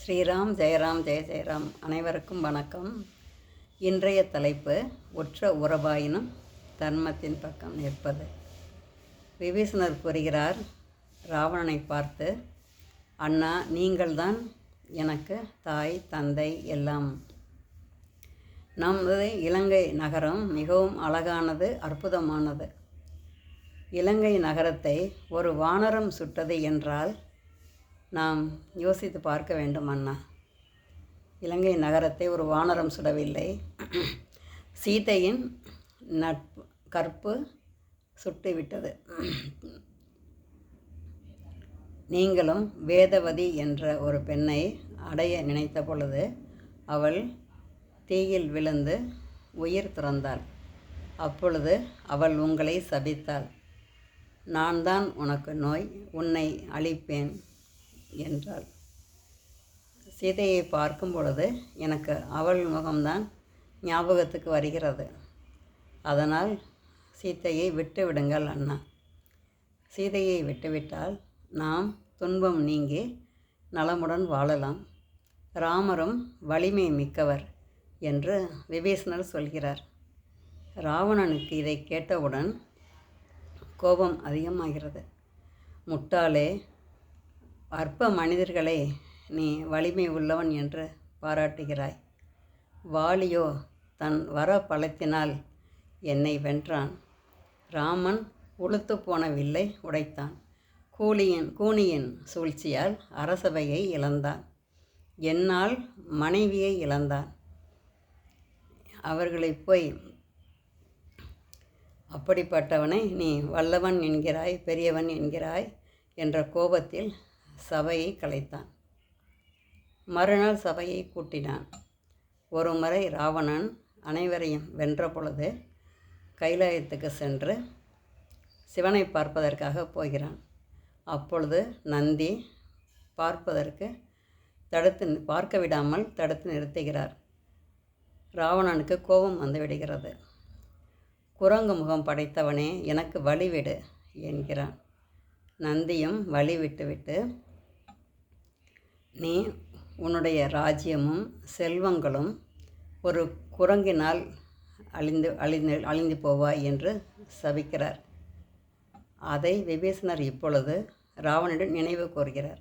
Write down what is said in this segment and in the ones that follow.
ஸ்ரீராம் ஜெயராம் ஜெய ஜெயராம். அனைவருக்கும் வணக்கம். இன்றைய தலைப்பு உற்ற உறவாயினும் தர்மத்தின் பக்கம் நிற்பது. விபீஷணர் கூறுகிறார் ராவணனை பார்த்து, அண்ணா, நீங்கள்தான் எனக்கு தாய் தந்தை எல்லாம். நமது இலங்கை நகரம் மிகவும் அழகானது, அற்புதமானது. இலங்கை நகரத்தை ஒரு வானரம் சுட்டது என்றால் நாம் யோசித்து பார்க்க வேண்டும் அண்ணா. இலங்கை நகரத்தை ஒரு வானரம் சுடவில்லை, சீதையின் கற்பு சுட்டுவிட்டது. நீங்களும் வேதவதி என்ற ஒரு பெண்ணை அடைய நினைத்த பொழுது அவள் தீயில் விழுந்து உயிர் துறந்தாள். அப்பொழுது அவள் உங்களை சபித்தாள். நான் தான் உனக்கு நோய், உன்னை அழிப்பேன் என்றாள். சீதையை பார்க்கும் பொழுது எனக்கு அவள் முகம்தான் ஞாபகத்துக்கு வருகிறது. அதனால் சீதையை விட்டு விடுங்கள் அண்ணா. சீதையை விட்டுவிட்டால் நாம் துன்பம் நீங்கி நலமுடன் வாழலாம். ராமரும் வலிமை மிக்கவர் என்று விபீஷணர் சொல்கிறார். ராவணனுக்கு இதை கேட்டவுடன் கோபம் அதிகமாகிறது. முட்டாளே, அற்ப மனிதர்களை நீ வலிமை உள்ளவன் என்று பாராட்டுகிறாய். வாலியோ தன் வர பலத்தினால் என்னை வென்றான். ராமன் உளுத்து போன வில்லை உடைத்தான். கூனியின் சூழ்ச்சியால் அரசவையை இழந்தான். என்னால் மனைவியை இழந்தான். அவர்களை போய் அப்படிப்பட்டவனை நீ வல்லவன் என்கிறாய், பெரியவன் என்கிறாய் என்ற கோபத்தில் சபையை கலைத்தான். மறுநாள் சபையை கூட்டினான். ஒரு முறை ராவணன் அனைவரையும் வென்ற பொழுது கைலாயத்துக்கு சென்று சிவனை பார்ப்பதற்காக போகிறான். அப்பொழுது நந்தி பார்ப்பதற்கு பார்க்க விடாமல் தடுத்து நிறுத்துகிறார். ராவணனுக்கு கோபம் வந்து விடுகிறது. குரங்கு முகம் படைத்தவனே, எனக்கு வழிவிடு என்கிறான். நந்தியும் வழி விட்டுவிட்டு, நீ உன்னுடைய ராஜ்யமும் செல்வங்களும் ஒரு குரங்கினால் அழிந்து போவாய் என்று சபிக்கிறார். அதை விபீஷணர் இப்பொழுது ராவணனிடம் நினைவு கூறுகிறார்.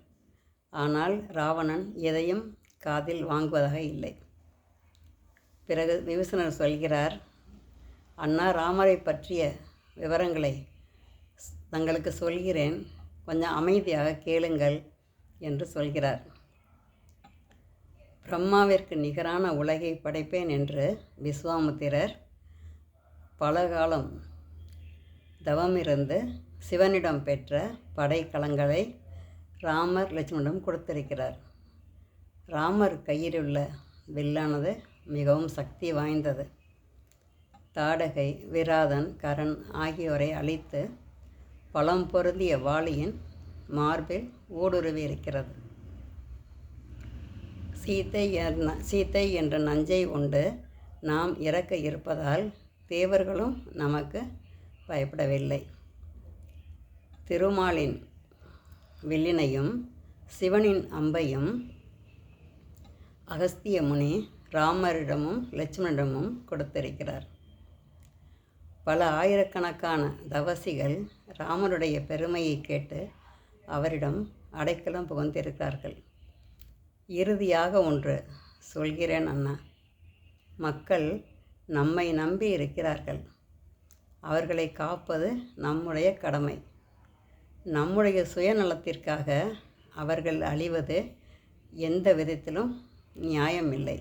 ஆனால் ராவணன் எதையும் காதில் வாங்குவதாக இல்லை. பிறகு விபீஷணர் சொல்கிறார், அண்ணா, ராமரை பற்றிய விவரங்களை தங்களுக்கு சொல்கிறேன், கொஞ்சம் அமைதியாக கேளுங்கள் என்று சொல்கிறார். பிரம்மாவிற்கு நிகரான உலகை படைப்பேன் என்று விஸ்வாமித்திரர் பல காலம் தவமிருந்து சிவனிடம் பெற்ற படைக்கலங்களை ராமர் லட்சுமணனிடம் கொடுத்திருக்கிறார். ராமர் கையிலுள்ள வில்லானது மிகவும் சக்தி வாய்ந்தது. தாடகை, விராதன், கரண் ஆகியோரை அழித்து பலம் பொருந்திய வாளியின் மார்பில் ஊடுருவி இருக்கிறது. சீத்தை என்ற நஞ்சை உண்டு நாம் இறக்க இருப்பதால் தேவர்களும் நமக்கு பயப்படவில்லை. திருமாலின் வில்லினையும் சிவனின் அம்பையும் அகஸ்திய முனி ராமரிடமும் லட்சுமணனிடமும் கொடுத்திருக்கிறார். பல ஆயிரக்கணக்கான தவசிகள் ராமருடைய பெருமையை கேட்டு அவரிடம் அடைக்கலம் புகுந்திருக்கிறார்கள். இறுதியாக ஒன்று சொல்கிறேன் அண்ணா. மக்கள் நம்மை நம்பி இருக்கிறார்கள். அவர்களை காப்பது நம்முடைய கடமை. நம்முடைய சுயநலத்திற்காக அவர்கள் அழிவது எந்த விதத்திலும் நியாயமில்லை.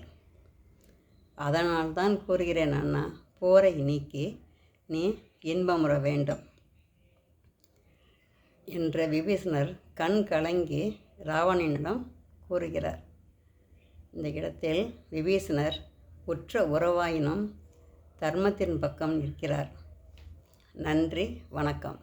அதனால்தான் கூறுகிறேன் அண்ணா, போரை நீக்கி நீ இன்பமுற வேண்டும் என்ற விபீஷணர் கண் கலங்கி ராவணனிடம் கூறுகிறார். இந்த இடத்தில் விபீஷணர் உற்ற உறவாயினும் தர்மத்தின் பக்கம் நிற்கிறார். நன்றி, வணக்கம்.